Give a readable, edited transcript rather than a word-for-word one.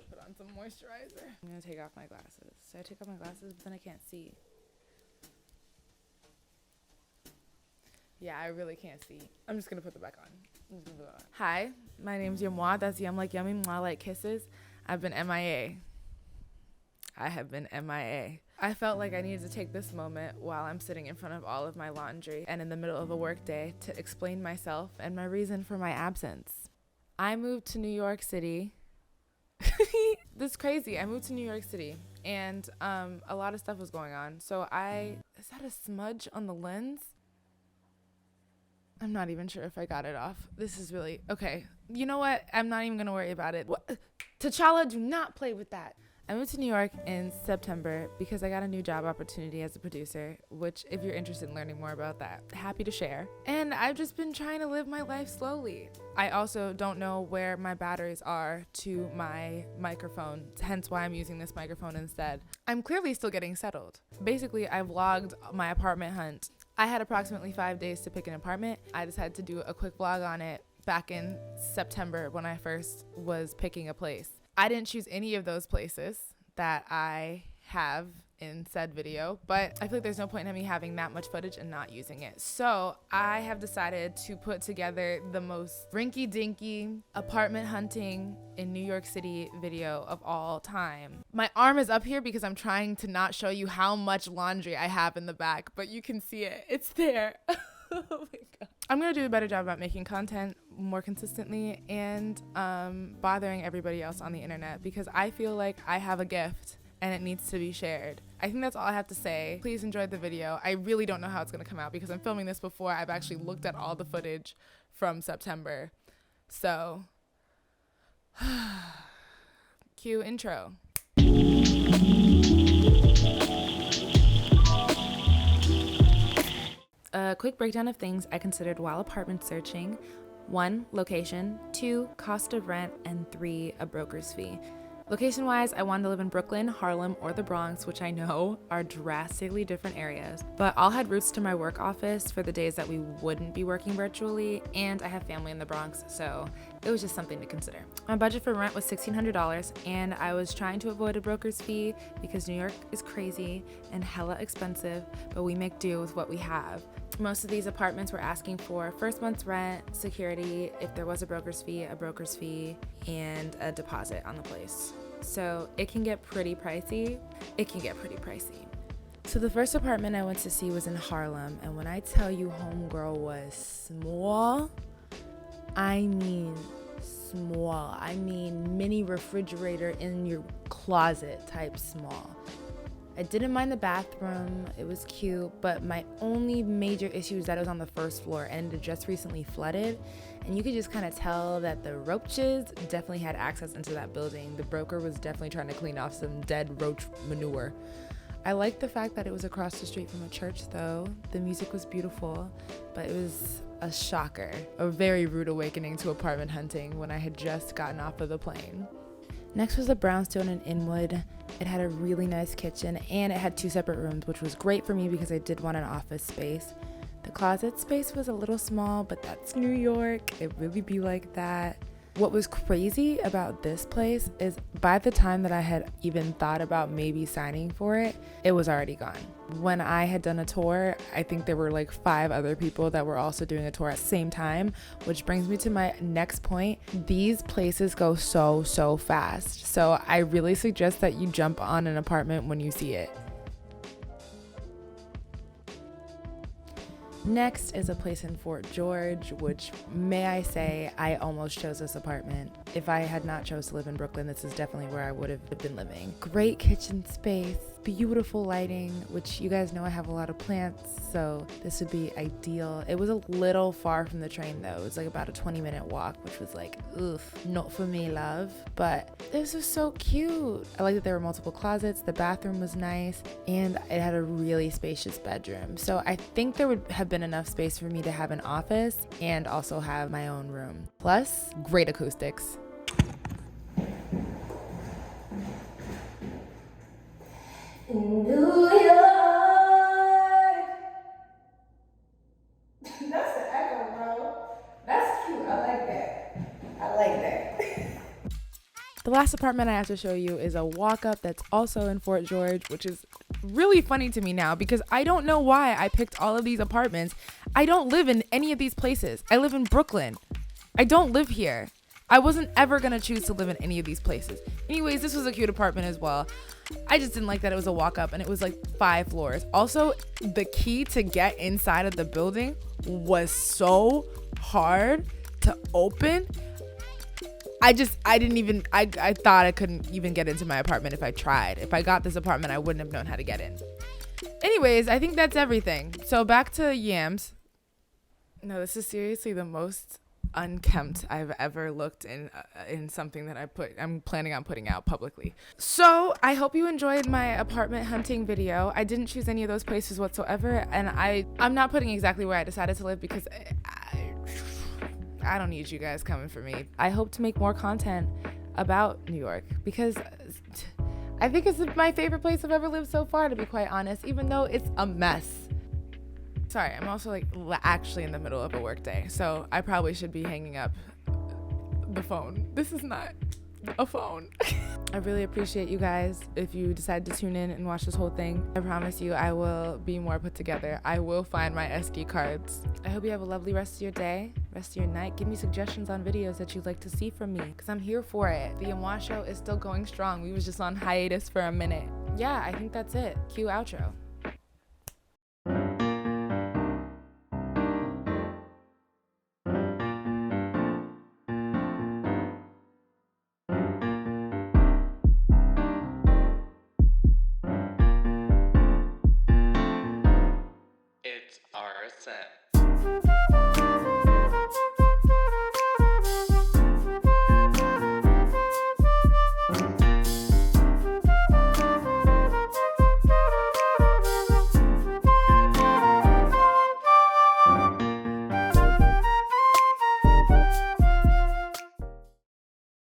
to put on some moisturizer. I'm gonna take off my glasses. So I take off my glasses, but then I can't see. Yeah, I really can't see. I'm just gonna put them back on. Hi, my name's Yamwa. That's yum like yummy, mwa like kisses. I've been MIA. I have been MIA. I felt like I needed to take this moment while I'm sitting in front of all of my laundry and in the middle of a work day to explain myself and my reason for my absence. I moved to New York City. This is crazy. I moved to New York City and a lot of stuff was going on. So is that a smudge on the lens? I'm not even sure if I got it off. This is really, okay. You know what? I'm not even gonna worry about it. What? T'Challa, do not play with that. I moved to New York in September because I got a new job opportunity as a producer, which if you're interested in learning more about that, happy to share. And I've just been trying to live my life slowly. I also don't know where my batteries are to my microphone, hence why I'm using this microphone instead. I'm clearly still getting settled. Basically, I vlogged my apartment hunt. I had approximately 5 days to pick an apartment. I decided to do a quick vlog on it back in September when I first was picking a place. I didn't choose any of those places that I have in said video, but I feel like there's no point in me having that much footage and not using it. So I have decided to put together the most rinky-dinky apartment hunting in New York City video of all time. My arm is up here because I'm trying to not show you how much laundry I have in the back, but you can see it. It's there. Oh my God. I'm gonna do a better job about making content more consistently and bothering everybody else on the internet because I feel like I have a gift and it needs to be shared. I think that's all I have to say. Please enjoy the video. I really don't know how it's gonna come out because I'm filming this before I've actually looked at all the footage from September. So, cue intro. A quick breakdown of things I considered while apartment searching. 1, location. 2, cost of rent. And 3, a broker's fee. Location-wise, I wanted to live in Brooklyn, Harlem, or the Bronx, which I know are drastically different areas, but all had roots to my work office for the days that we wouldn't be working virtually, and I have family in the Bronx, so it was just something to consider. My budget for rent was $1,600, and I was trying to avoid a broker's fee because New York is crazy and hella expensive, but we make do with what we have. Most of these apartments were asking for first month's rent, security, if there was a broker's fee, and a deposit on the place. So it can get pretty pricey. So the first apartment I went to see was in Harlem, and when I tell you homegirl was small, I mean small. I mean mini refrigerator in your closet type small. I didn't mind the bathroom, it was cute, but my only major issue is that it was on the first floor and it just recently flooded, and you could just kind of tell that the roaches definitely had access into that building. The broker was definitely trying to clean off some dead roach manure. I liked the fact that it was across the street from a church though. The music was beautiful, but it was a shocker, a very rude awakening to apartment hunting when I had just gotten off of the plane. Next was the brownstone in Inwood. It had a really nice kitchen and it had 2 separate rooms, which was great for me because I did want an office space. The closet space was a little small, but that's New York. It really be like that. What was crazy about this place is by the time that I had even thought about maybe signing for it, it was already gone. When I had done a tour, I think there were like 5 other people that were also doing a tour at the same time, which brings me to my next point. These places go so fast. So I really suggest that you jump on an apartment when you see it. Next is a place in Fort George, which may I say, I almost chose this apartment. If I had not chose to live in Brooklyn, this is definitely where I would have been living. Great kitchen space, beautiful lighting, which you guys know I have a lot of plants, so this would be ideal. It was a little far from the train though. It was like about a 20-minute walk, which was like, ugh, not for me, love. But this was so cute. I like that there were multiple closets, the bathroom was nice, and it had a really spacious bedroom. So I think there would have been enough space for me to have an office and also have my own room. Plus, great acoustics. In New York. That's the echo, bro. That's cute. I like that. The last apartment I have to show you is a walk-up that's also in Fort George, which is really funny to me now because I don't know why I picked all of these apartments. I don't live in any of these places. I live in Brooklyn. I don't live here. I wasn't ever gonna choose to live in any of these places. Anyways, this was a cute apartment as well. I just didn't like that it was a walk-up and it was like 5 floors. Also, the key to get inside of the building was so hard to open. I thought I couldn't even get into my apartment if I tried. If I got this apartment, I wouldn't have known how to get in. Anyways, I think that's everything. So back to yams. No, this is seriously the most unkempt I've ever looked in something that I'm planning on putting out publicly. So I hope you enjoyed my apartment hunting video. I didn't choose any of those places whatsoever, and I'm not putting exactly where I decided to live because I don't need you guys coming for me. I hope to make more content about New York because I think it's my favorite place I've ever lived so far, to be quite honest, even though it's a mess. Sorry, I'm also like actually in the middle of a work day, so I probably should be hanging up the phone. This is not a phone. I really appreciate you guys if you decide to tune in and watch this whole thing. I promise you I will be more put together. I will find my SD cards. I hope you have a lovely rest of your day, rest of your night. Give me suggestions on videos that you'd like to see from me because I'm here for it. The Yamwa show is still going strong. We was just on hiatus for a minute. Yeah, I think that's it. Cue outro. It's our set.